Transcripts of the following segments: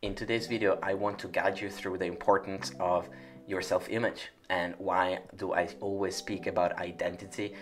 In today's video, I want to guide you through the importance of your self-image and why do I always speak about identity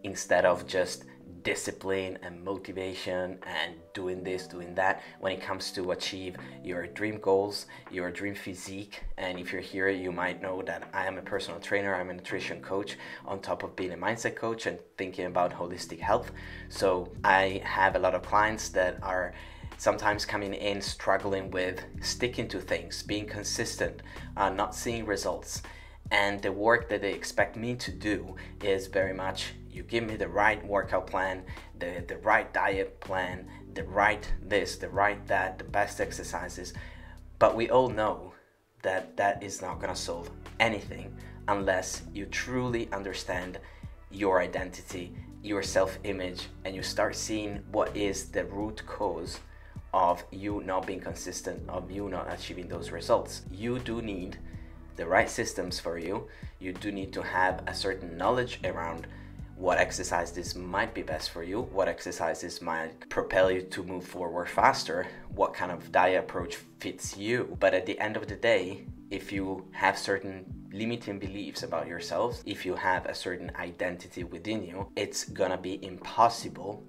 instead of just discipline and motivation and doing this, doing that when it comes to achieve your dream goals, your dream physique. And if you're here, you might know that I am a personal trainer, I'm a nutrition coach on top of being a mindset coach and thinking about holistic health. So I have a lot of clients that are sometimes coming in struggling with sticking to things, being consistent, not seeing results. And the work that they expect me to do is very much, you give me the right workout plan, the right diet plan, the right this, the right that, the best exercises. But we all know that that is not gonna solve anything unless you truly understand your identity, your self-image, and you start seeing what is the root cause of you not being consistent, of you not achieving those results. You do need the right systems for you. You do need to have a certain knowledge around what exercises might be best for you, what exercises might propel you to move forward faster, what kind of diet approach fits you. But at the end of the day, if you have certain limiting beliefs about yourself, if you have a certain identity within you, it's gonna be impossible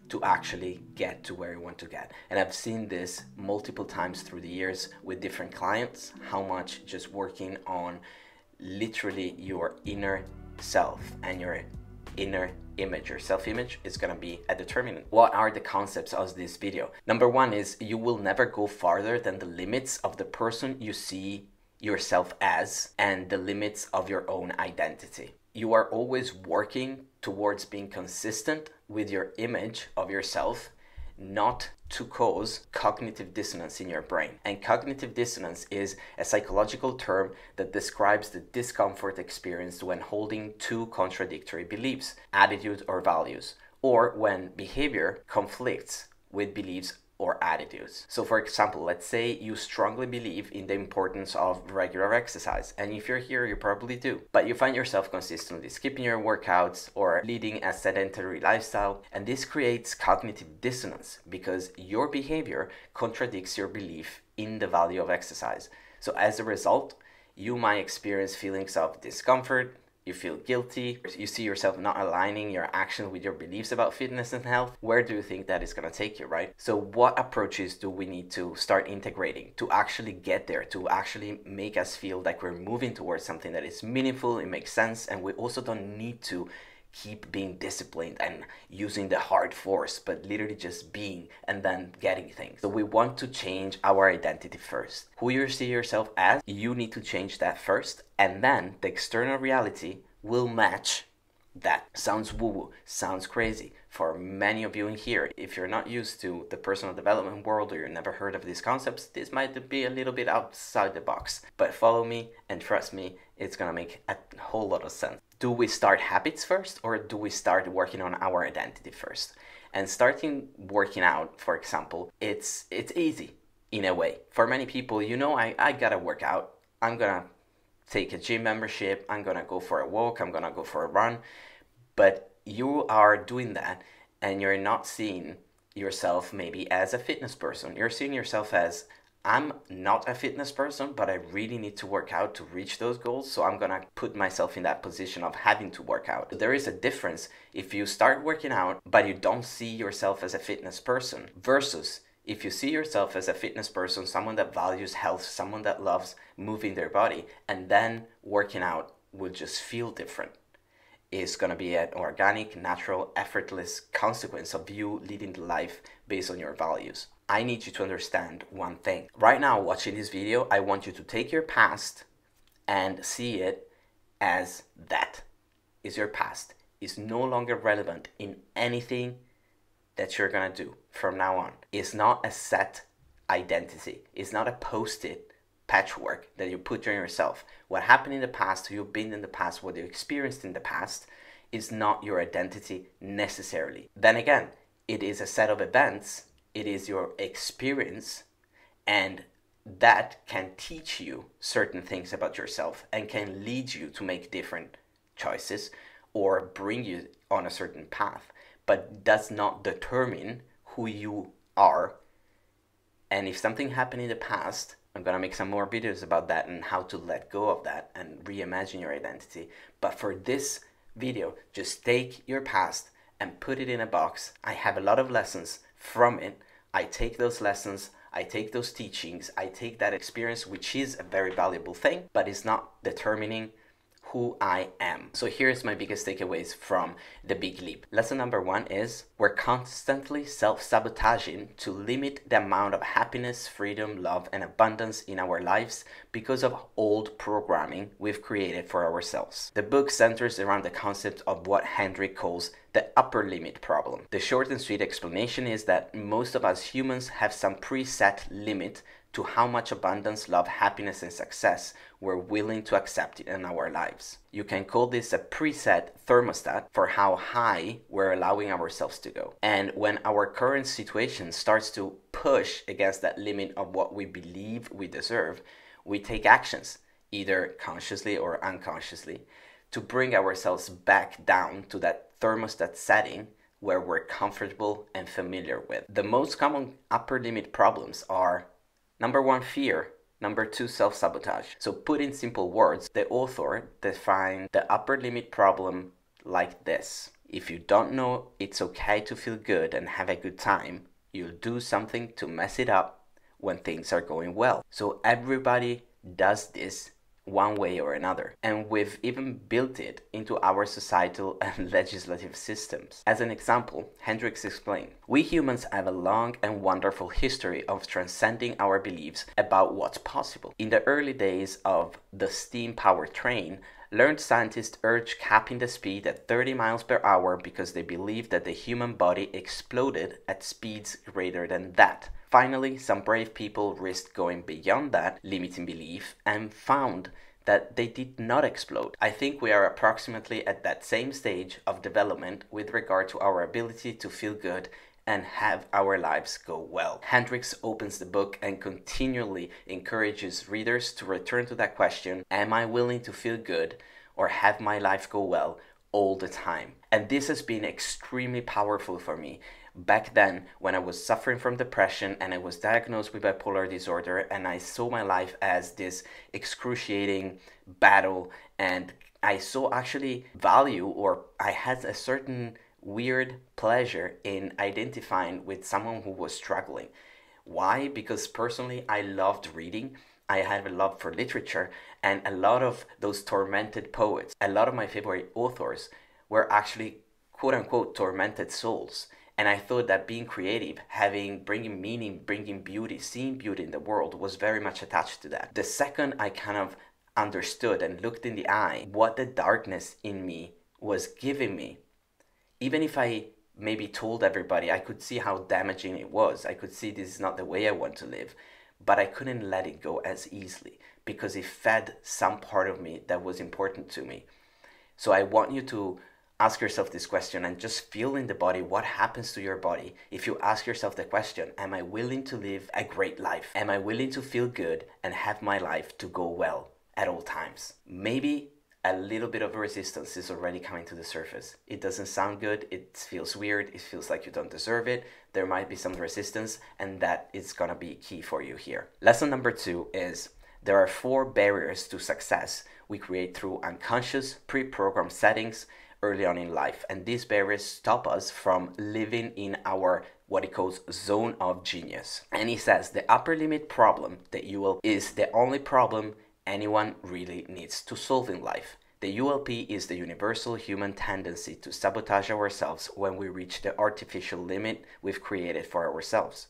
to actually get to where you want to get. And I've seen this multiple times through the years with different clients, how much just working on literally your inner self and your inner image, your self-image, is gonna be a determinant. What are the concepts of this video? Number one is you will never go farther than the limits of the person you see yourself as and the limits of your own identity. You are always working towards being consistent with your image of yourself, not to cause cognitive dissonance in your brain. And cognitive dissonance is a psychological term that describes the discomfort experienced when holding two contradictory beliefs, attitudes or values, or when behavior conflicts with beliefs or attitudes. So for example, let's say you strongly believe in the importance of regular exercise, and if you're here, you probably do, but you find yourself consistently skipping your workouts or leading a sedentary lifestyle, and this creates cognitive dissonance because your behavior contradicts your belief in the value of exercise. So as a result, you might experience feelings of discomfort, you feel guilty, you see yourself not aligning your actions with your beliefs about fitness and health. Where do you think that is going to take you, right? So what approaches do we need to start integrating to actually get there, to actually make us feel like we're moving towards something that is meaningful, it makes sense, and we also don't need to keep being disciplined and using the hard force, but literally just being and then getting things. So we want to change our identity first. Who you see yourself as, you need to change that first, and then the external reality will match that. Sounds woo-woo, sounds crazy. For many of you in here, if you're not used to the personal development world or you've never heard of these concepts, this might be a little bit outside the box. But follow me and trust me, it's gonna make a whole lot of sense. Do we start habits first or do we start working on our identity first? And starting working out, for example, it's easy in a way. For many people, you know, I gotta work out. I'm gonna take a gym membership, I'm gonna go for a walk, I'm gonna go for a run. But you are doing that and you're not seeing yourself maybe as a fitness person. You're seeing yourself as, I'm not a fitness person, but I really need to work out to reach those goals. So I'm gonna put myself in that position of having to work out. There is a difference if you start working out, but you don't see yourself as a fitness person versus if you see yourself as a fitness person, someone that values health, someone that loves moving their body, and then working out will just feel different. It's going to be an organic, natural, effortless consequence of you leading the life based on your values. I need you to understand one thing. Right now, watching this video, I want you to take your past and see it as that is your past. It's no longer relevant in anything that you're gonna do from now on. It's not a set identity. It's not a post-it patchwork that you put on yourself. What happened in the past, who you've been in the past, what you experienced in the past is not your identity necessarily. Then again, it is a set of events, it is your experience, and that can teach you certain things about yourself and can lead you to make different choices or bring you on a certain path, but does not determine who you are And if something happened in the past, I'm gonna make some more videos about that and how to let go of that and reimagine your identity. But for this video, just take your past and put it in a box. I have a lot of lessons from it. I take those lessons, I take those teachings, I take that experience, which is a very valuable thing, but it's not determining who I am. So here's my biggest takeaways from The Big Leap. Lesson number 1 is we're constantly self-sabotaging to limit the amount of happiness, freedom, love, and abundance in our lives because of old programming we've created for ourselves. The book centers around the concept of what Hendrik calls the upper limit problem. The short and sweet explanation is that most of us humans have some preset limit to how much abundance, love, happiness, and success we're willing to accept in our lives. You can call this a preset thermostat for how high we're allowing ourselves to go. And when our current situation starts to push against that limit of what we believe we deserve, we take actions, either consciously or unconsciously, to bring ourselves back down to that thermostat setting where we're comfortable and familiar with. The most common upper limit problems are number 1, fear. Number 2, self-sabotage. So put in simple words, the author defined the upper limit problem like this. If you don't know it's okay to feel good and have a good time, you'll do something to mess it up when things are going well. So everybody does this one way or another. And we've even built it into our societal and legislative systems. As an example, Hendricks explained, we humans have a long and wonderful history of transcending our beliefs about what's possible. In the early days of the steam-powered train, learned scientists urged capping the speed at 30 miles per hour because they believed that the human body exploded at speeds greater than that. Finally, some brave people risked going beyond that limiting belief and found that they did not explode. I think we are approximately at that same stage of development with regard to our ability to feel good and have our lives go well. Hendricks opens the book and continually encourages readers to return to that question, am I willing to feel good or have my life go well all the time? And this has been extremely powerful for me. Back then, when I was suffering from depression and I was diagnosed with bipolar disorder, and I saw my life as this excruciating battle, and I saw actually value, or I had a certain weird pleasure in identifying with someone who was struggling. Why? Because personally, I loved reading. I have a love for literature, and a lot of those tormented poets, a lot of my favorite authors were actually quote-unquote tormented souls. And I thought that being creative, bringing meaning, bringing beauty, seeing beauty in the world was very much attached to that. The second I kind of understood and looked in the eye what the darkness in me was giving me, even if I maybe told everybody, I could see how damaging it was. I could see this is not the way I want to live, but I couldn't let it go as easily because it fed some part of me that was important to me. So I want you to ask yourself this question and just feel in the body what happens to your body if you ask yourself the question, am I willing to live a great life? Am I willing to feel good and have my life to go well at all times? Maybe a little bit of resistance is already coming to the surface. It doesn't sound good, it feels weird, it feels like you don't deserve it. There might be some resistance, and that is gonna be key for you here. Lesson number 2 is there are 4 barriers to success we create through unconscious, pre-programmed settings early on in life, and these barriers stop us from living in our what he calls zone of genius. And he says the upper limit problem that is the only problem anyone really needs to solve in life. The ULP is the universal human tendency to sabotage ourselves when we reach the artificial limit we've created for ourselves.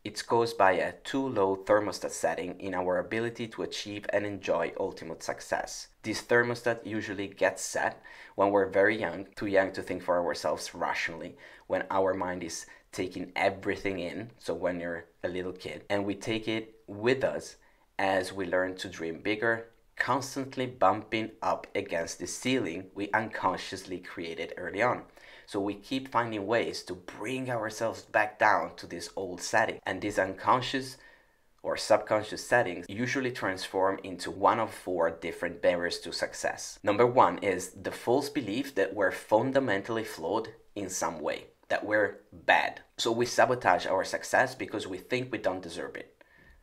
It's caused by a too low thermostat setting in our ability to achieve and enjoy ultimate success. This thermostat usually gets set when we're very young, too young to think for ourselves rationally, when our mind is taking everything in, so when you're a little kid, and we take it with us as we learn to dream bigger, constantly bumping up against the ceiling we unconsciously created early on. So we keep finding ways to bring ourselves back down to this old setting. And these unconscious or subconscious settings usually transform into one of 4 different barriers to success. Number 1 is the false belief that we're fundamentally flawed in some way. that we're bad. So we sabotage our success because we think we don't deserve it.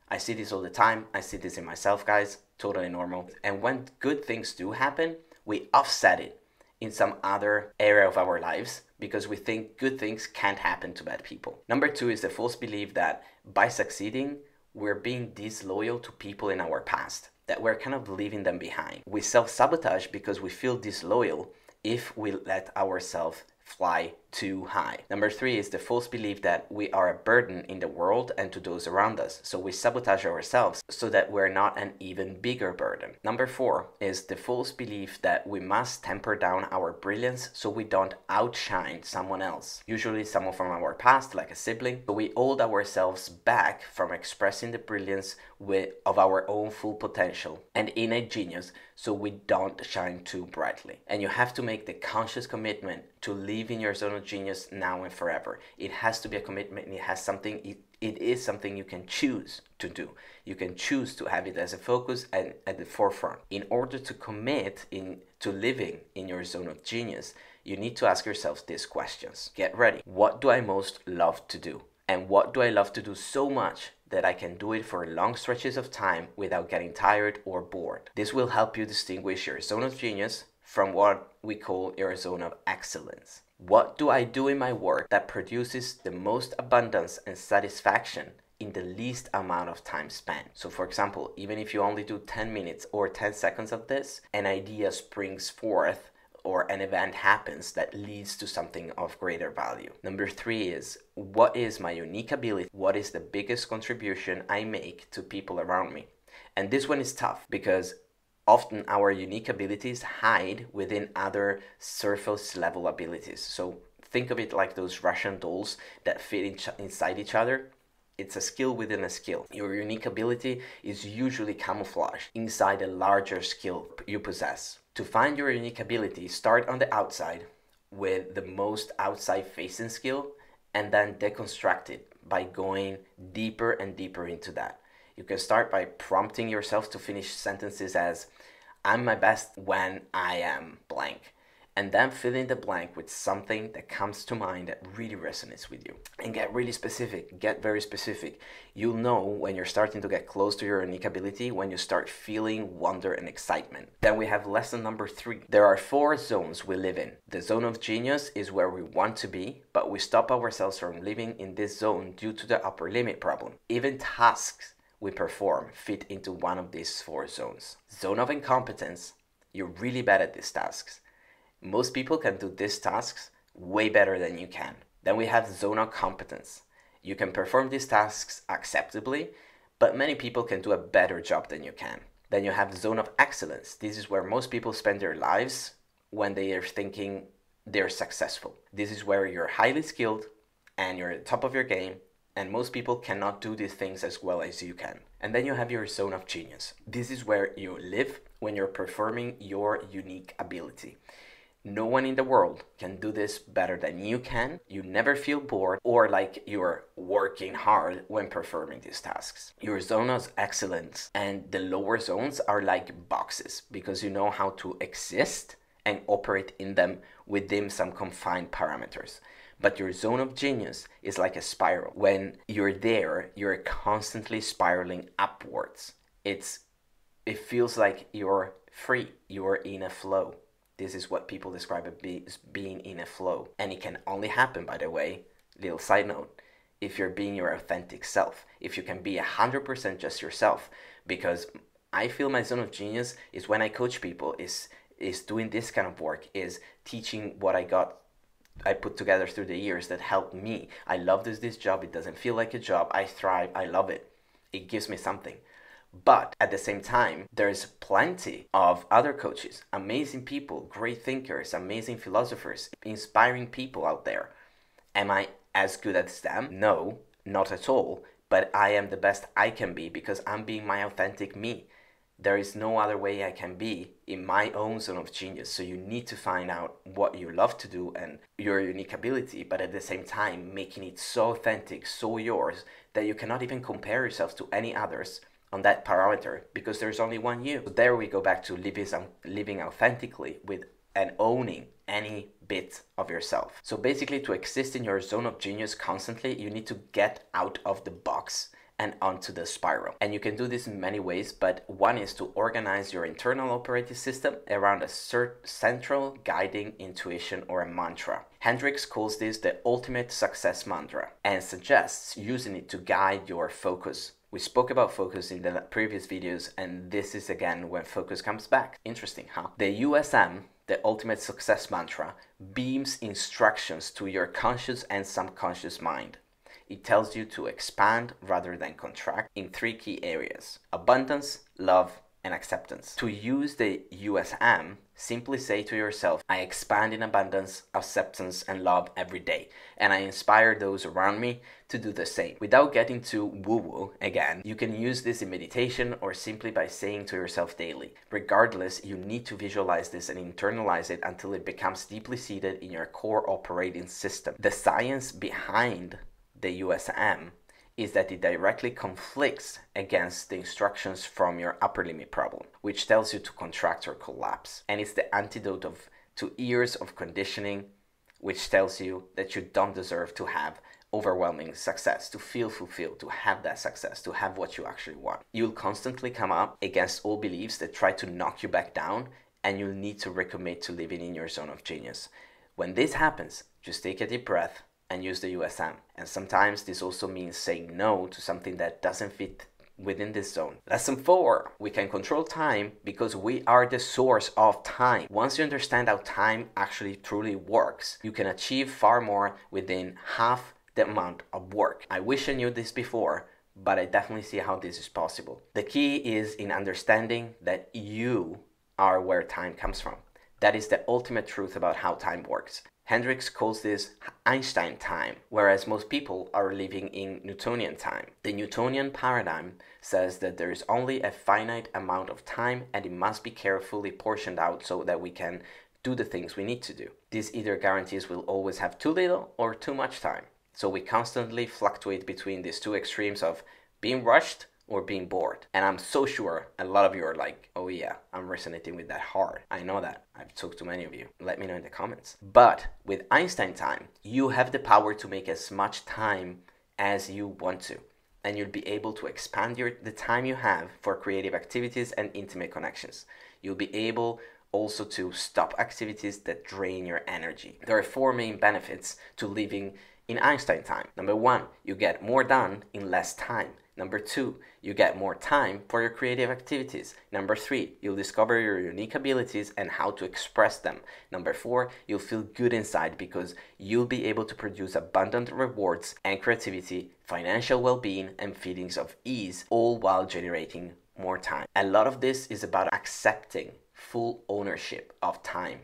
I see this all the time. I see this in myself, guys. Totally normal. And when good things do happen, we offset it in some other area of our lives because we think good things can't happen to bad people. Number 2 is the false belief that by succeeding, we're being disloyal to people in our past, that we're kind of leaving them behind. We self-sabotage because we feel disloyal if we let ourselves fly too high. Number 3 is the false belief that we are a burden in the world and to those around us. So we sabotage ourselves so that we're not an even bigger burden. Number 4 is the false belief that we must temper down our brilliance so we don't outshine someone else. Usually someone from our past, like a sibling. So we hold ourselves back from expressing the brilliance of our own full potential and innate genius so we don't shine too brightly. And you have to make the conscious commitment to live in your zone of genius now and forever. It has to be a commitment. It is something you can choose to do. You can choose to have it as a focus and at the forefront. In order to commit to living in your zone of genius, you need to ask yourself these questions. Get ready. What do I most love to do? And what do I love to do so much that I can do it for long stretches of time without getting tired or bored? This will help you distinguish your zone of genius from what we call your zone of excellence. What do I do in my work that produces the most abundance and satisfaction in the least amount of time spent? So for example, even if you only do 10 minutes or 10 seconds of this, an idea springs forth or an event happens that leads to something of greater value. Number 3 is, what is my unique ability? What is the biggest contribution I make to people around me? And this one is tough because often our unique abilities hide within other surface level abilities. So think of it like those Russian dolls that fit inside each other. It's a skill within a skill. Your unique ability is usually camouflaged inside a larger skill you possess. To find your unique ability, start on the outside with the most outside facing skill and then deconstruct it by going deeper and deeper into that. You can start by prompting yourself to finish sentences as, I'm my best when I am blank. And then fill in the blank with something that comes to mind that really resonates with you. And get really specific, get very specific. You'll know when you're starting to get close to your unique ability when you start feeling wonder and excitement. Then we have lesson number 3. There are 4 zones we live in. The zone of genius is where we want to be, but we stop ourselves from living in this zone due to the upper limit problem. Even tasks we perform fit into one of these 4 zones. Zone of incompetence, you're really bad at these tasks. Most people can do these tasks way better than you can. Then we have zone of competence. You can perform these tasks acceptably, but many people can do a better job than you can. Then you have zone of excellence. This is where most people spend their lives when they are thinking they're successful. This is where you're highly skilled and you're at the top of your game, and most people cannot do these things as well as you can. And then you have your zone of genius. This is where you live when you're performing your unique ability. No one in the world can do this better than you can. You never feel bored or like you're working hard when performing these tasks. Your zone of excellence and the lower zones are like boxes because you know how to exist and operate in them within some confined parameters. But your zone of genius is like a spiral. When you're there, you're constantly spiraling upwards. It feels like you're free, you're in a flow. This is what people describe as being in a flow. And it can only happen, by the way, little side note, if you're being your authentic self. If you can be 100% just yourself. Because I feel my zone of genius is when I coach people, is doing this kind of work, is teaching what I put together through the years that helped me. I love this job. It doesn't feel like a job. I thrive. I love it. It gives me something. But at the same time, there's plenty of other coaches, amazing people, great thinkers, amazing philosophers, inspiring people out there. Am I as good as them? No, not at all. But I am the best I can be because I'm being my authentic me. There is no other way I can be in my own zone of genius. So you need to find out what you love to do and your unique ability, but at the same time, making it so authentic, so yours, that you cannot even compare yourself to any others on that parameter because there's only one you. So there we go back to living authentically with and owning any bit of yourself. So basically, to exist in your zone of genius constantly, you need to get out of the box and onto the spiral. And you can do this in many ways, but one is to organize your internal operating system around a central guiding intuition or a mantra. Hendricks calls this the ultimate success mantra and suggests using it to guide your focus. We spoke about focus in the previous videos, and this is again when focus comes back. Interesting, huh? The USM, the ultimate success mantra, beams instructions to your conscious and subconscious mind. It tells you to expand rather than contract in 3 key areas: abundance, love, and acceptance. To use the USM, simply say to yourself, I expand in abundance, acceptance, and love every day, and I inspire those around me to do the same. Without getting too woo-woo again, you can use this in meditation or simply by saying to yourself daily. Regardless, you need to visualize this and internalize it until it becomes deeply seated in your core operating system. The science behind the USM is that it directly conflicts against the instructions from your upper limit problem, which tells you to contract or collapse. And it's the antidote to years of conditioning, which tells you that you don't deserve to have overwhelming success, to feel fulfilled, to have that success, to have what you actually want. You'll constantly come up against all beliefs that try to knock you back down, and you'll need to recommit to living in your zone of genius. When this happens, just take a deep breath and use the USM. And sometimes this also means saying no to something that doesn't fit within this zone. Lesson 4, we can control time because we are the source of time. Once you understand how time actually truly works, you can achieve far more within half the amount of work. I wish I knew this before, but I definitely see how this is possible. The key is in understanding that you are where time comes from. That is the ultimate truth about how time works. Hendricks calls this Einstein time, whereas most people are living in Newtonian time. The Newtonian paradigm says that there is only a finite amount of time and it must be carefully portioned out so that we can do the things we need to do. This either guarantees we'll always have too little or too much time. So we constantly fluctuate between these two extremes of being rushed or being bored. And I'm so sure a lot of you are like, oh yeah, I'm resonating with that hard. I know that. I've talked to many of you. Let me know in the comments. But with Einstein time, you have the power to make as much time as you want to. And you'll be able to expand the time you have for creative activities and intimate connections. You'll be able also to stop activities that drain your energy. There are 4 main benefits to living in Einstein time. Number 1, you get more done in less time. Number 2, you get more time for your creative activities. Number 3, you'll discover your unique abilities and how to express them. Number 4, you'll feel good inside because you'll be able to produce abundant rewards and creativity, financial well-being, and feelings of ease, all while generating more time. A lot of this is about accepting full ownership of time,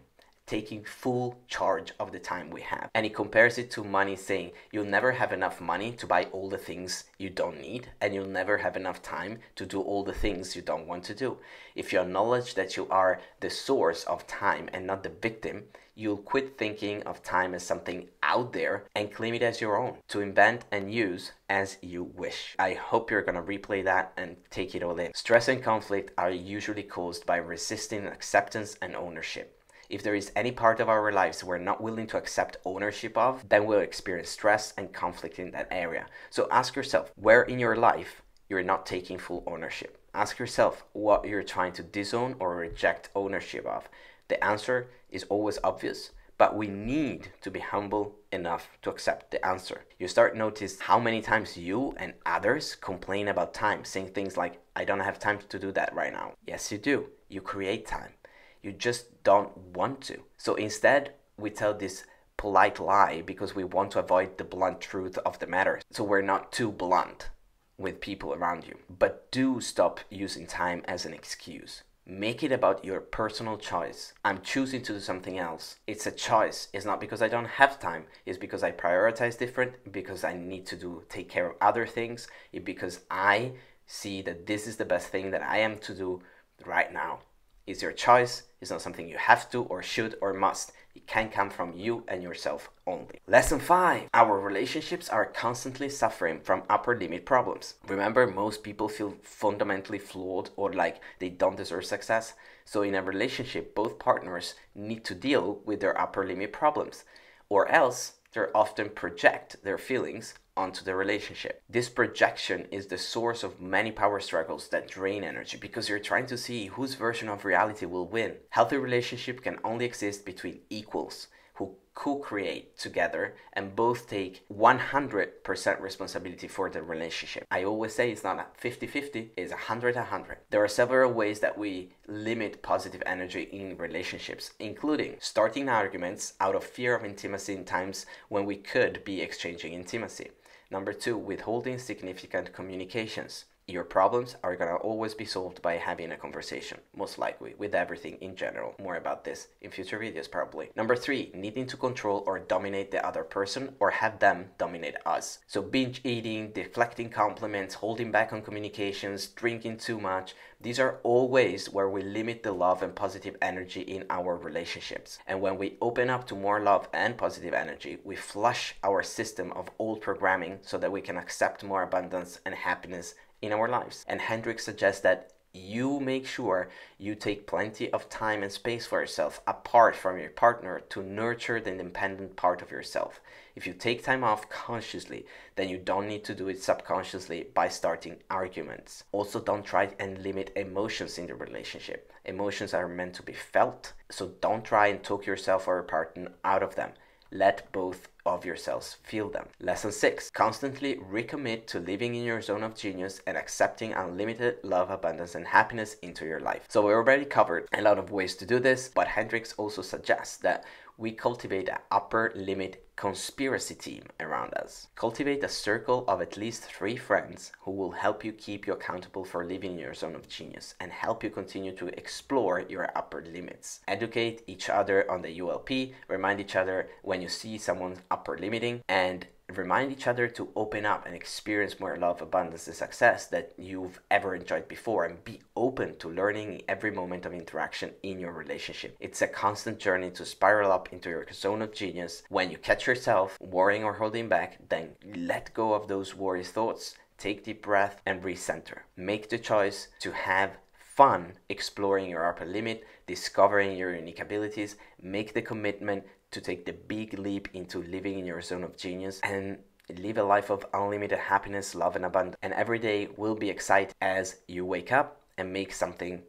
taking full charge of the time we have. And he compares it to money, saying you'll never have enough money to buy all the things you don't need, and you'll never have enough time to do all the things you don't want to do. If you acknowledge that you are the source of time and not the victim, you'll quit thinking of time as something out there and claim it as your own, to invent and use as you wish. I hope you're gonna replay that and take it all in. Stress and conflict are usually caused by resisting acceptance and ownership. If there is any part of our lives we're not willing to accept ownership of, then we'll experience stress and conflict in that area. So ask yourself, where in your life you're not taking full ownership? Ask yourself what you're trying to disown or reject ownership of. The answer is always obvious, but we need to be humble enough to accept the answer. You start notice how many times you and others complain about time, saying things like, I don't have time to do that right now. Yes, you do. You create time. You just don't want to. So instead, we tell this polite lie because we want to avoid the blunt truth of the matter. So we're not too blunt with people around you. But do stop using time as an excuse. Make it about your personal choice. I'm choosing to do something else. It's a choice. It's not because I don't have time. It's because I prioritize different, because I need to take care of other things. It's because I see that this is the best thing that I am to do right now. It's your choice. It's not something you have to or should or must. It can come from you and yourself only. Lesson 5. Our relationships are constantly suffering from upper limit problems. Remember, most people feel fundamentally flawed or like they don't deserve success. So in a relationship, both partners need to deal with their upper limit problems, or else they often project their feelings onto the relationship. This projection is the source of many power struggles that drain energy because you're trying to see whose version of reality will win. Healthy relationship can only exist between equals who co-create together and both take 100% responsibility for the relationship. I always say it's not a 50-50, it's 100-100. There are several ways that we limit positive energy in relationships, including starting arguments out of fear of intimacy in times when we could be exchanging intimacy. Number 2, withholding significant communications. Your problems are going to always be solved by having a conversation, most likely, with everything in general. More about this in future videos probably. Number 3, needing to control or dominate the other person or have them dominate us. So binge eating, deflecting compliments, holding back on communications, drinking too much. These are all ways where we limit the love and positive energy in our relationships. And when we open up to more love and positive energy, we flush our system of old programming so that we can accept more abundance and happiness in our lives. And Hendrik suggests that you make sure you take plenty of time and space for yourself apart from your partner to nurture the independent part of yourself. If you take time off consciously, then you don't need to do it subconsciously by starting arguments. Also, don't try and limit emotions in the relationship. Emotions are meant to be felt, so don't try and talk yourself or your partner out of them. Let both of yourselves feel them. Lesson 6. Constantly recommit to living in your zone of genius and accepting unlimited love, abundance, and happiness into your life. So we already covered a lot of ways to do this, but Hendricks also suggests that we cultivate an upper limit conspiracy team around us. Cultivate a circle of at least 3 friends who will help you keep you accountable for living in your zone of genius and help you continue to explore your upper limits. Educate each other on the ULP, remind each other when you see someone upper limiting, and remind each other to open up and experience more love, abundance, and success that you've ever enjoyed before, and be open to learning in every moment of interaction in your relationship. It's a constant journey to spiral up into your zone of genius. When you catch yourself worrying or holding back, then let go of those worry thoughts, take deep breath, and recenter. Make the choice to have fun exploring your upper limit, discovering your unique abilities. Make the commitment to take the big leap into living in your zone of genius and live a life of unlimited happiness, love, and abundance. And every day will be exciting as you wake up and make something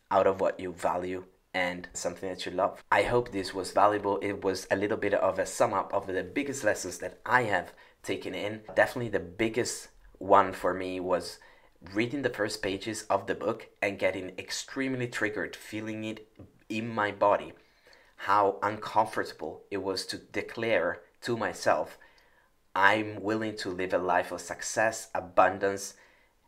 out of what you value and something that you love. I hope this was valuable. It was a little bit of a sum up of the biggest lessons that I have taken in. Definitely the biggest one for me was reading the first pages of the book and getting extremely triggered, feeling it in my body, how uncomfortable it was to declare to myself, I'm willing to live a life of success, abundance,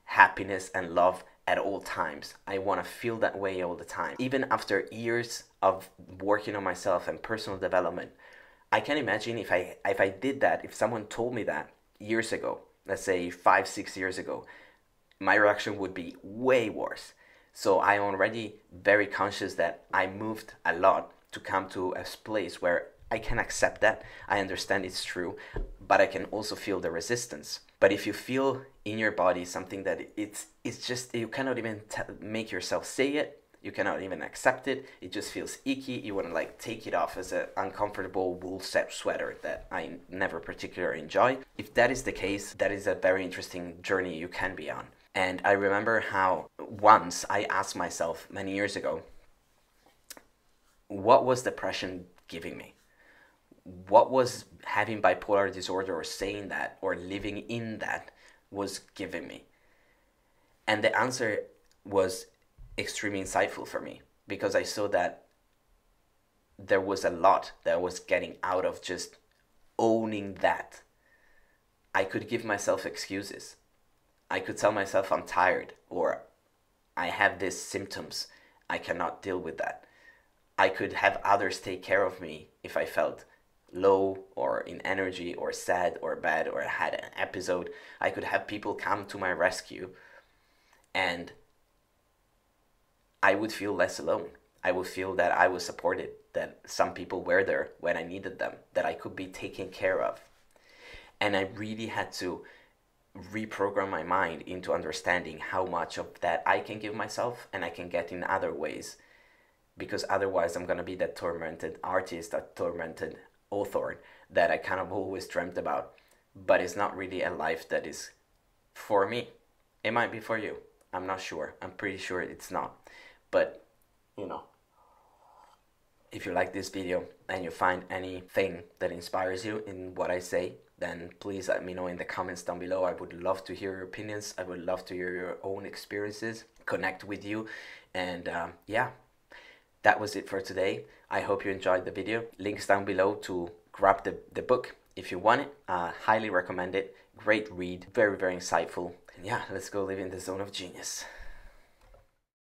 happiness, and love at all times. I want to feel that way all the time. Even after years of working on myself and personal development, I can imagine if I did that, if someone told me that years ago, let's say 5-6 years ago, my reaction would be way worse. So I'm already very conscious that I moved a lot to come to a place where I can accept that. I understand it's true, but I can also feel the resistance. But if you feel in your body something that it's just, you cannot even make yourself say it, you cannot even accept it, it just feels icky, you want to like take it off as an uncomfortable wool sweater that I never particularly enjoy. If that is the case, that is a very interesting journey you can be on. And I remember how once I asked myself many years ago, what was depression giving me? What was having bipolar disorder or saying that or living in that was giving me? And the answer was extremely insightful for me because I saw that there was a lot that I was getting out of just owning that. I could give myself excuses. I could tell myself I'm tired or I have these symptoms. I cannot deal with that. I could have others take care of me if I felt low or in energy or sad or bad or had an episode. I could have people come to my rescue and I would feel less alone. I would feel that I was supported, that some people were there when I needed them, that I could be taken care of. And I really had to reprogram my mind into understanding how much of that I can give myself and I can get in other ways. Because otherwise, I'm going to be that tormented artist, that tormented author that I kind of always dreamt about. But it's not really a life that is for me. It might be for you. I'm not sure. I'm pretty sure it's not. But, you know, if you like this video and you find anything that inspires you in what I say, then please let me know in the comments down below. I would love to hear your opinions. I would love to hear your own experiences, connect with you. And yeah, that was it for today. I hope you enjoyed the video. Links down below to grab the book if you want it. Highly recommend it. Great read, very, very insightful. And yeah, let's go live in the zone of genius.